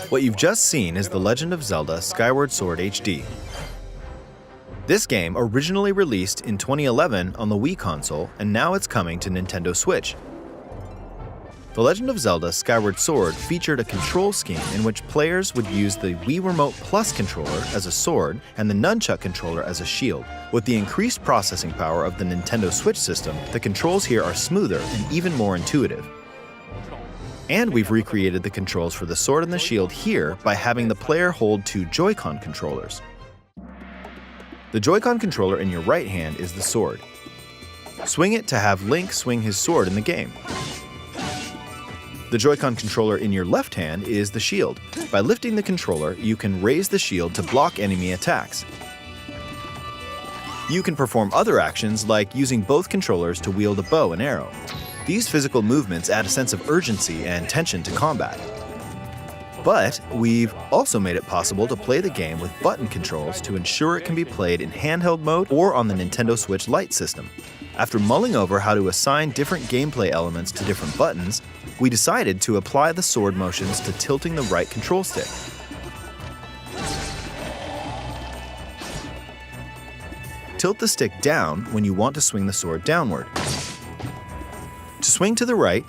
What you've just seen is The Legend of Zelda Skyward Sword HD. This game originally released in 2011 on the Wii console, and now it's coming to Nintendo Switch. The Legend of Zelda Skyward Sword featured a control scheme in which players would use the Wii Remote Plus controller as a sword and the Nunchuck controller as a shield. With the increased processing power of the Nintendo Switch system, the controls here are smoother and even more intuitive. And we've recreated the controls for the sword and the shield here by having the player hold two Joy-Con controllers. The Joy-Con controller in your right hand is the sword. Swing it to have Link swing his sword in the game. The Joy-Con controller in your left hand is the shield. By lifting the controller, you can raise the shield to block enemy attacks. You can perform other actions like using both controllers to wield a bow and arrow. These physical movements add a sense of urgency and tension to combat. But we've also made it possible to play the game with button controls to ensure it can be played in handheld mode or on the Nintendo Switch Lite system. After mulling over how to assign different gameplay elements to different buttons, we decided to apply the sword motions to tilting the right control stick. Tilt the stick down when you want to swing the sword downward. To swing to the right,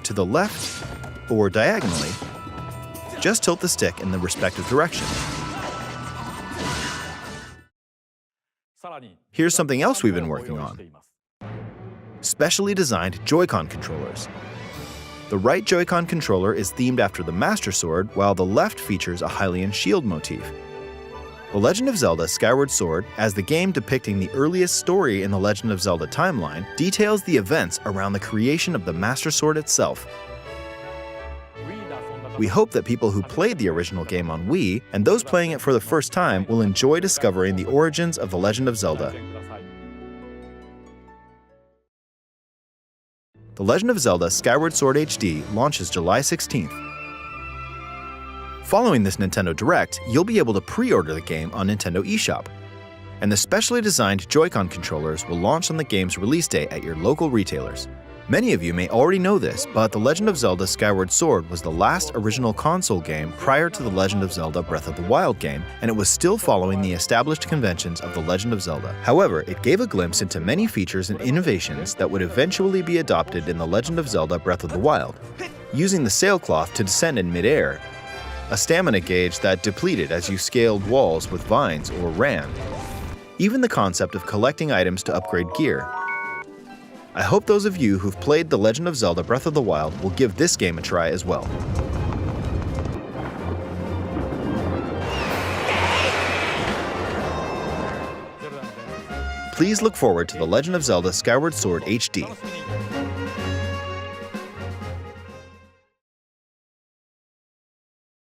to the left, or diagonally, just tilt the stick in the respective direction. Here's something else we've been working on. Specially designed Joy-Con controllers. The right Joy-Con controller is themed after the Master Sword, while the left features a Hylian shield motif. The Legend of Zelda Skyward Sword, as the game depicting the earliest story in the Legend of Zelda timeline, details the events around the creation of the Master Sword itself. We hope that people who played the original game on Wii, and those playing it for the first time, will enjoy discovering the origins of The Legend of Zelda. The Legend of Zelda Skyward Sword HD launches July 16th. Following this Nintendo Direct, you'll be able to pre-order the game on Nintendo eShop. And the specially designed Joy-Con controllers will launch on the game's release date at your local retailers. Many of you may already know this, but The Legend of Zelda Skyward Sword was the last original console game prior to The Legend of Zelda Breath of the Wild game, and it was still following the established conventions of The Legend of Zelda. However, it gave a glimpse into many features and innovations that would eventually be adopted in The Legend of Zelda Breath of the Wild. Using the sailcloth to descend in midair, a stamina gauge that depleted as you scaled walls with vines or ran. Even the concept of collecting items to upgrade gear. I hope those of you who've played The Legend of Zelda Breath of the Wild will give this game a try as well. Please look forward to The Legend of Zelda Skyward Sword HD.